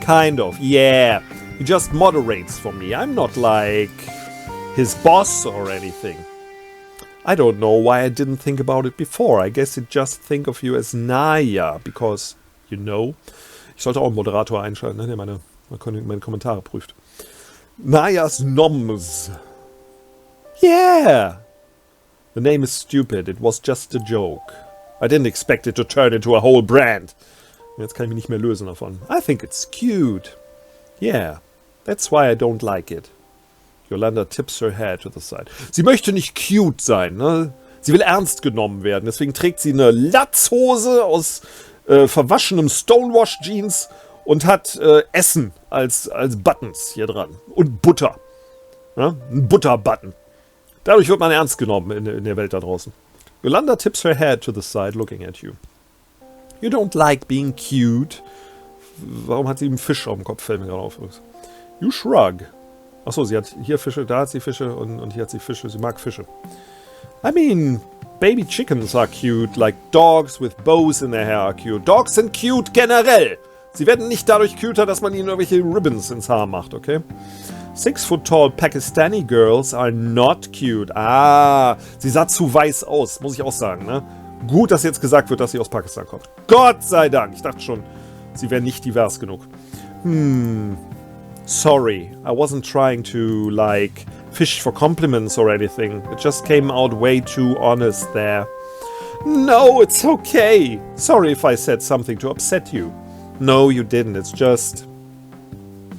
Kind of, yeah. He just moderates for me. I'm not like his boss or anything. I don't know why I didn't think about it before. I guess it just think of you as Naya, because, you know. Ich sollte auch einen Moderator einschalten, ne, der meine Kommentare prüft. Naya's Noms. Yeah. The name is stupid. It was just a joke. I didn't expect it to turn into a whole brand. Jetzt kann ich mich nicht mehr lösen davon. I think it's cute. Yeah. That's why I don't like it. Yolanda tips her head to the side. Sie möchte nicht cute sein, ne? Sie will ernst genommen werden. Deswegen trägt sie eine Latzhose aus verwaschenem Stonewash-Jeans und hat Essen als Buttons hier dran. Und Butter. Ja? Ein Butter-Button. Dadurch wird man ernst genommen in der Welt da draußen. Yolanda tips her head to the side, looking at you. You don't like being cute. Warum hat sie einen Fisch auf dem Kopf? Fällt mir gerade auf. You shrug. Achso, sie hat hier Fische, da hat sie Fische und hier hat sie Fische. Sie mag Fische. I mean, baby chickens are cute, like dogs with bows in their hair are cute. Dogs sind cute generell. Sie werden nicht dadurch cuter, dass man ihnen irgendwelche Ribbons ins Haar macht, okay? 6-foot-tall Pakistani girls are not cute. Ah, sie sah zu weiß aus, muss ich auch sagen, ne? Gut, dass jetzt gesagt wird, dass sie aus Pakistan kommt. Gott sei Dank. Ich dachte schon, sie wäre nicht divers genug. Sorry, I wasn't trying to, like, fish for compliments or anything. It just came out way too honest there. No, it's okay. Sorry if I said something to upset you. No, you didn't. It's just...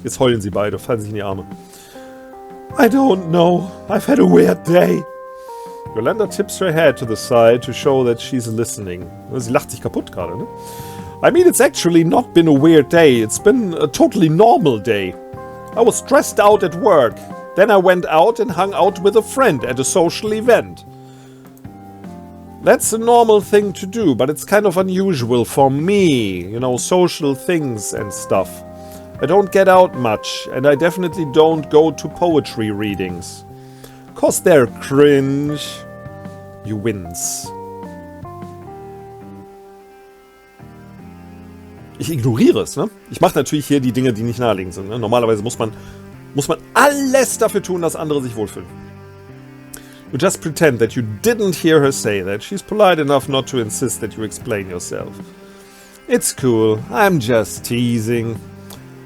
Jetzt heulen sie beide, fallen sich in die Arme. I don't know. I've had a weird day. Yolanda tips her head to the side to show that she's listening. Sie lacht sich kaputt gerade, ne? I mean, it's actually not been a weird day. It's been a totally normal day. I was stressed out at work. Then I went out and hung out with a friend at a social event. That's a normal thing to do, but it's kind of unusual for me. You know, social things and stuff. I don't get out much, and I definitely don't go to poetry readings. 'Cause they're cringe. You wins. Ich ignoriere es, ne? Ich mache natürlich hier die Dinge, die nicht naheliegend sind. Ne? Normalerweise muss man alles dafür tun, dass andere sich wohlfühlen. You just pretend that you didn't hear her say that. She's polite enough not to insist that you explain yourself. It's cool. I'm just teasing.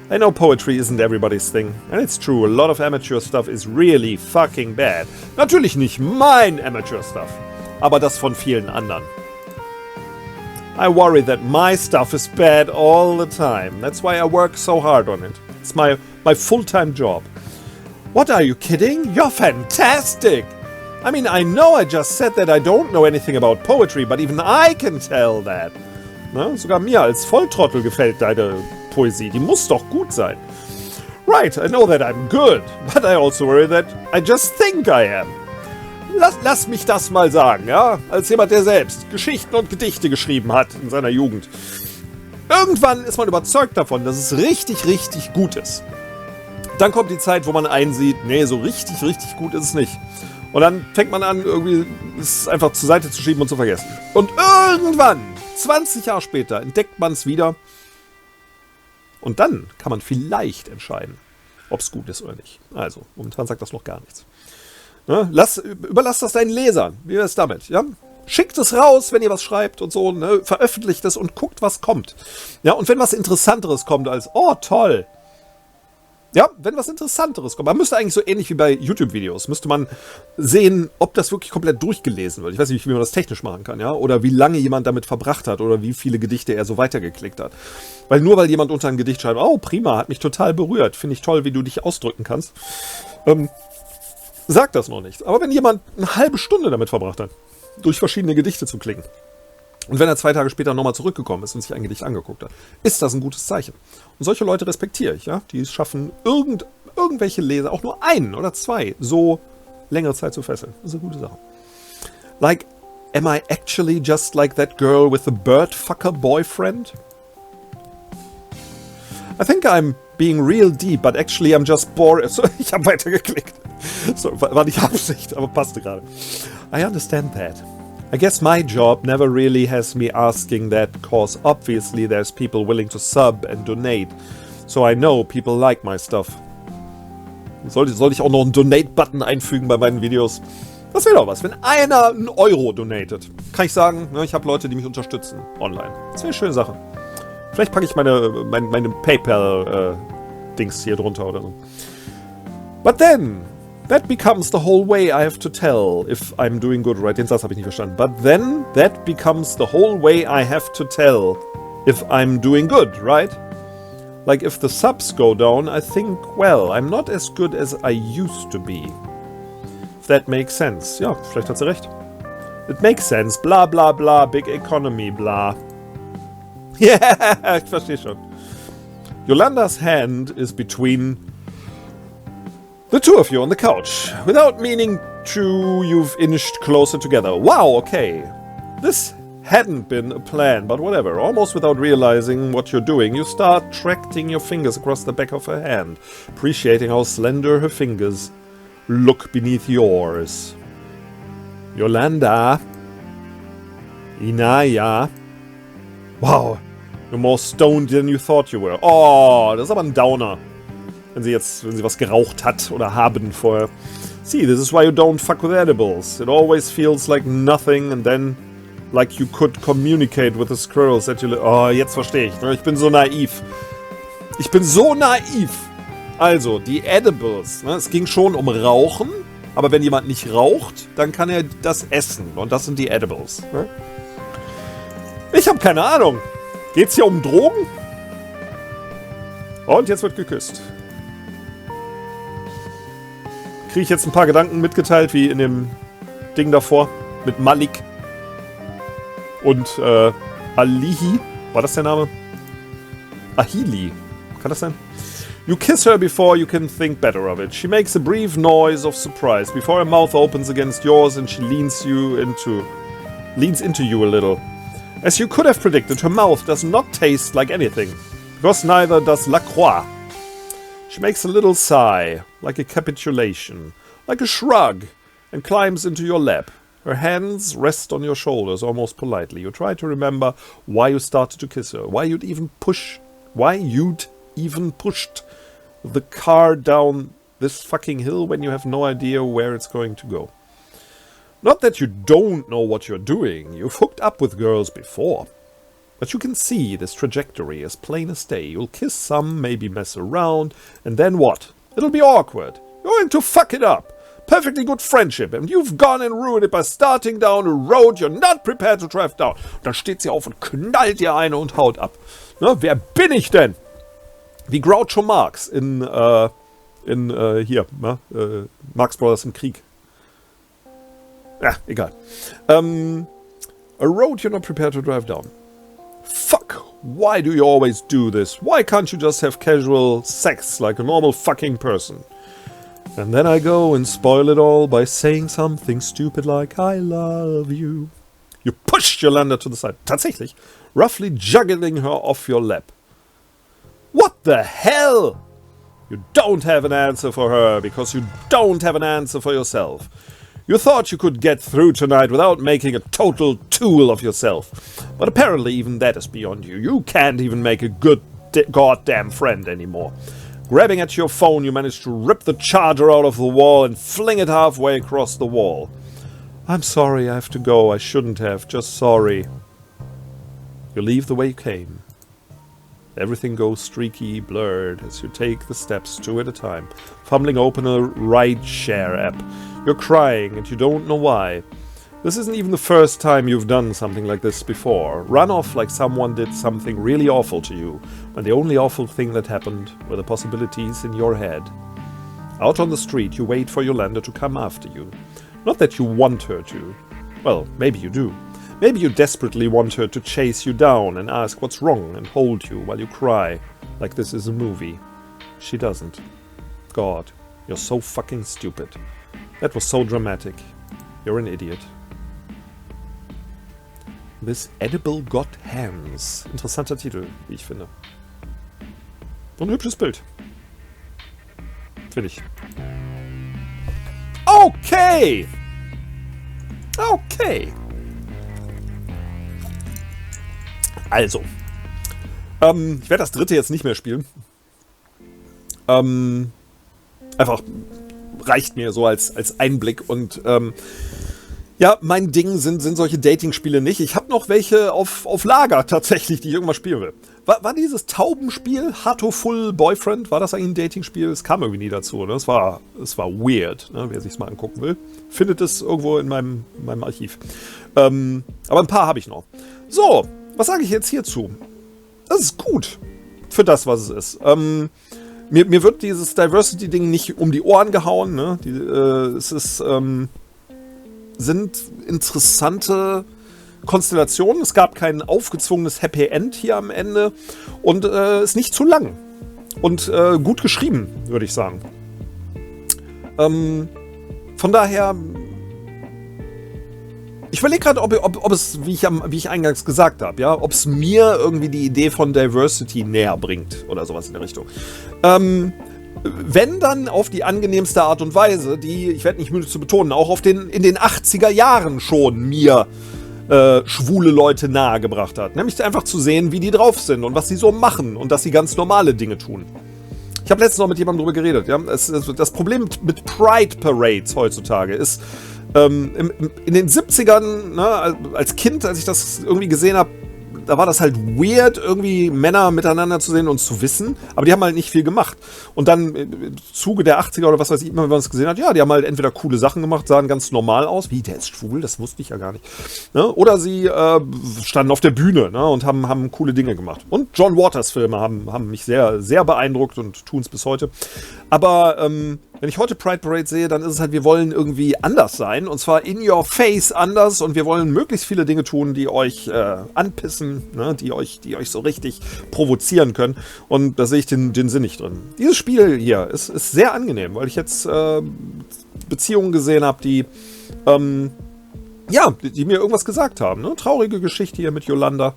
I know poetry isn't everybody's thing. And it's true, a lot of amateur stuff is really fucking bad. Natürlich nicht mein amateur stuff, aber das von vielen anderen. I worry that my stuff is bad all the time. That's why I work so hard on it. It's my full-time job. What, are you kidding? You're fantastic! I mean, I know I just said that I don't know anything about poetry, but even I can tell that. Na, sogar mir als Volltrottel gefällt deine Poesie. Die muss doch gut sein. Right, I know that I'm good, but I also worry that I just think I am. Lass mich das mal sagen, ja? Als jemand, der selbst Geschichten und Gedichte geschrieben hat in seiner Jugend. Irgendwann ist man überzeugt davon, dass es richtig, richtig gut ist. Dann kommt die Zeit, wo man einsieht, nee, so richtig, richtig gut ist es nicht. Und dann fängt man an, irgendwie es einfach zur Seite zu schieben und zu vergessen. Und irgendwann, 20 Jahre später, entdeckt man es wieder. Und dann kann man vielleicht entscheiden, ob es gut ist oder nicht. Also, momentan sagt das noch gar nichts. Ne? Überlasst das deinen Lesern. Wie wäre es damit? Ja? Schickt es raus, wenn ihr was schreibt und so. Ne? Veröffentlicht es und guckt, was kommt. Ja? Und wenn was Interessanteres kommt als, oh, toll. Ja, wenn was Interessanteres kommt. Man müsste eigentlich so ähnlich wie bei YouTube-Videos, müsste man sehen, ob das wirklich komplett durchgelesen wird. Ich weiß nicht, wie man das technisch machen kann, ja? Oder wie lange jemand damit verbracht hat oder wie viele Gedichte er so weitergeklickt hat. Weil nur weil jemand unter ein Gedicht schreibt, oh, prima, hat mich total berührt, finde ich toll, wie du dich ausdrücken kannst, sagt das noch nicht. Aber wenn jemand eine halbe Stunde damit verbracht hat, durch verschiedene Gedichte zu klicken, und wenn er 2 Tage später nochmal zurückgekommen ist und sich ein Gedicht angeguckt hat, ist das ein gutes Zeichen. Und solche Leute respektiere ich, ja, die es schaffen, irgendwelche Leser, auch nur 1 oder 2, so längere Zeit zu fesseln. Das ist eine gute Sache. Like, am I actually just like that girl with the bird-fucker boyfriend? I think I'm being real deep, but actually I'm just bored. So, ich habe weitergeklickt. So, war nicht Absicht, aber passte gerade. I understand that. I guess my job never really has me asking that, cause obviously there's people willing to sub and donate. So I know people like my stuff. Sollte ich auch noch einen Donate-Button einfügen bei meinen Videos? Das wäre doch was. Wenn einer einen Euro donatet, kann ich sagen, ne, ich habe Leute, die mich unterstützen online. Das wäre eine schöne Sache. Vielleicht packe ich meine PayPal-Dings hier drunter oder so. But then, that becomes the whole way I have to tell if I'm doing good, right? Den Satz habe ich nicht verstanden. But then, that becomes the whole way I have to tell if I'm doing good, right? Like if the subs go down, I think, well, I'm not as good as I used to be. If that makes sense. Ja, vielleicht hat sie recht. It makes sense. Bla bla bla, big economy, bla. Yeah, ich verstehe schon. Yolanda's hand is between the two of you on the couch. Without meaning to, you've inched closer together. Wow, okay. This hadn't been a plan, but whatever. Almost without realizing what you're doing, you start tracting your fingers across the back of her hand, appreciating how slender her fingers look beneath yours. Yolanda, Na ja. Wow. You're more stoned than you thought you were. Oh, das ist aber ein Downer. Wenn sie was geraucht hat oder haben vorher. See, this is why you don't fuck with edibles. It always feels like nothing and then like you could communicate with the squirrels that you... Oh, jetzt verstehe ich. Ich bin so naiv. Ich bin so naiv. Also, die Edibles. Ne, es ging schon um Rauchen, aber wenn jemand nicht raucht, dann kann er das essen. Und das sind die Edibles. Ne? Ich habe keine Ahnung. Geht's hier um Drogen? Und jetzt wird geküsst. Kriege ich jetzt ein paar Gedanken mitgeteilt, wie in dem Ding davor mit Malik und Alihi. War das der Name? Ahili. Kann das sein? You kiss her before you can think better of it. She makes a brief noise of surprise before her mouth opens against yours and she leans into you a little. As you could have predicted, her mouth does not taste like anything, because neither does La Croix. She makes a little sigh, like a capitulation, like a shrug, and climbs into your lap. Her hands rest on your shoulders almost politely. You try to remember why you started to kiss her, why you'd even pushed the car down this fucking hill when you have no idea where it's going to go. Not that you don't know what you're doing, you've hooked up with girls before. But you can see this trajectory as plain as day. You'll kiss some, maybe mess around, and then what? It'll be awkward. You're going to fuck it up. Perfectly good friendship, and you've gone and ruined it by starting down a road you're not prepared to drive down. Dann steht sie auf und knallt ihr eine und haut ab. Na, wer bin ich denn? Wie Groucho Marx in Marx Brothers im Krieg. Ja, egal. A road you're not prepared to drive down. Fuck! Why do you always do this? Why can't you just have casual sex like a normal fucking person? And then I go and spoil it all by saying something stupid like I love you. You pushed Yolanda to the side. Tatsächlich. Roughly juggling her off your lap. What the hell? You don't have an answer for her because you don't have an answer for yourself. You thought you could get through tonight without making a total tool of yourself. But apparently even that is beyond you. You can't even make a good goddamn friend anymore. Grabbing at your phone, you manage to rip the charger out of the wall and fling it halfway across the wall. I'm sorry, I have to go. I shouldn't have. Just sorry. You leave the way you came. Everything goes streaky, blurred, as you take the steps two at a time, fumbling open a ride-share app. You're crying, and you don't know why. This isn't even the first time you've done something like this before. Run off like someone did something really awful to you, when the only awful thing that happened were the possibilities in your head. Out on the street, you wait for Yolanda to come after you. Not that you want her to. Well, maybe you do. Maybe you desperately want her to chase you down and ask what's wrong and hold you while you cry, like this is a movie. She doesn't. God, you're so fucking stupid. That was so dramatic. You're an idiot. This Edible Got Hands. Interessanter Titel, wie ich finde. Und ein hübsches Bild. Finde ich. Okay! Okay. Also. Ich werde das dritte jetzt nicht mehr spielen. Einfach reicht mir so als Einblick. Und ja, mein Ding sind solche Dating-Spiele nicht. Ich habe noch welche auf Lager tatsächlich, die ich irgendwann spielen will. War dieses Taubenspiel, Heartful Boyfriend, war das eigentlich ein Dating-Spiel? Es kam irgendwie nie dazu. Ne? Es war weird, ne? Wer sich's mal angucken will. Findet es irgendwo in meinem Archiv. Aber ein paar habe ich noch. So, was sage ich jetzt hierzu? Das ist gut. Für das, was es ist. Mir wird dieses Diversity-Ding nicht um die Ohren gehauen. Ne? Es ist... sind interessante Konstellationen. Es gab kein aufgezwungenes Happy End hier am Ende und ist nicht zu lang und gut geschrieben, würde ich sagen. Von daher, ich überlege gerade, ob es, wie ich eingangs gesagt habe, ja, ob es mir irgendwie die Idee von Diversity näher bringt oder sowas in der Richtung. Wenn dann auf die angenehmste Art und Weise, die, ich werde nicht müde zu betonen, auch in den 80er Jahren schon mir schwule Leute nahegebracht hat. Nämlich einfach zu sehen, wie die drauf sind und was sie so machen und dass sie ganz normale Dinge tun. Ich habe letztens noch mit jemandem darüber geredet. Ja? Das Problem mit Pride Parades heutzutage ist, in den 70ern, ne, als Kind, als ich das irgendwie gesehen habe, da war das halt weird, irgendwie Männer miteinander zu sehen und zu wissen, aber die haben halt nicht viel gemacht. Und dann im Zuge der 80er oder was weiß ich, immer wenn man es gesehen hat, ja, die haben halt entweder coole Sachen gemacht, sahen ganz normal aus, wie, der ist schwul, das wusste ich ja gar nicht. Ne? Oder sie standen auf der Bühne, ne, und haben coole Dinge gemacht. Und John Waters Filme haben mich sehr, sehr beeindruckt und tun es bis heute. Aber wenn ich heute Pride Parade sehe, dann ist es halt, wir wollen irgendwie anders sein. Und zwar in your face anders. Und wir wollen möglichst viele Dinge tun, die euch anpissen, ne? die euch so richtig provozieren können. Und da sehe ich den Sinn nicht drin. Dieses Spiel hier ist sehr angenehm, weil ich jetzt Beziehungen gesehen habe, die mir irgendwas gesagt haben. Ne? Traurige Geschichte hier mit Yolanda.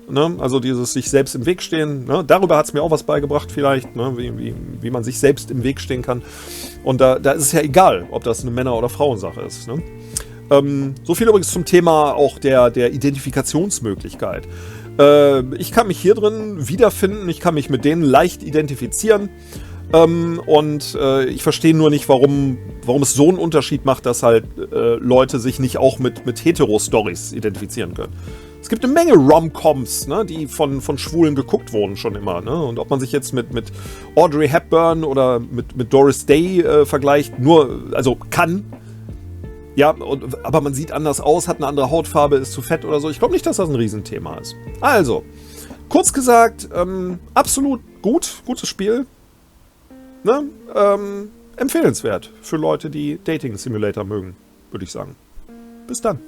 Ne? Also dieses sich selbst im Weg stehen. Ne? Darüber hat es mir auch was beigebracht vielleicht, ne? Wie man sich selbst im Weg stehen kann. Und da ist es ja egal, ob das eine Männer- oder Frauensache ist. Ne? So viel übrigens zum Thema auch der Identifikationsmöglichkeit. Ich kann mich hier drin wiederfinden, ich kann mich mit denen leicht identifizieren. Ich verstehe nur nicht, warum es so einen Unterschied macht, dass halt Leute sich nicht auch mit Hetero-Stories identifizieren können. Es gibt eine Menge Rom-Coms, ne, die von Schwulen geguckt wurden schon immer. Ne? Und ob man sich jetzt mit Audrey Hepburn oder mit Doris Day vergleicht, kann. Ja, aber man sieht anders aus, hat eine andere Hautfarbe, ist zu fett oder so. Ich glaube nicht, dass das ein Riesenthema ist. Also, kurz gesagt, absolut gutes Spiel. Ne? Empfehlenswert für Leute, die Dating Simulator mögen, würde ich sagen. Bis dann.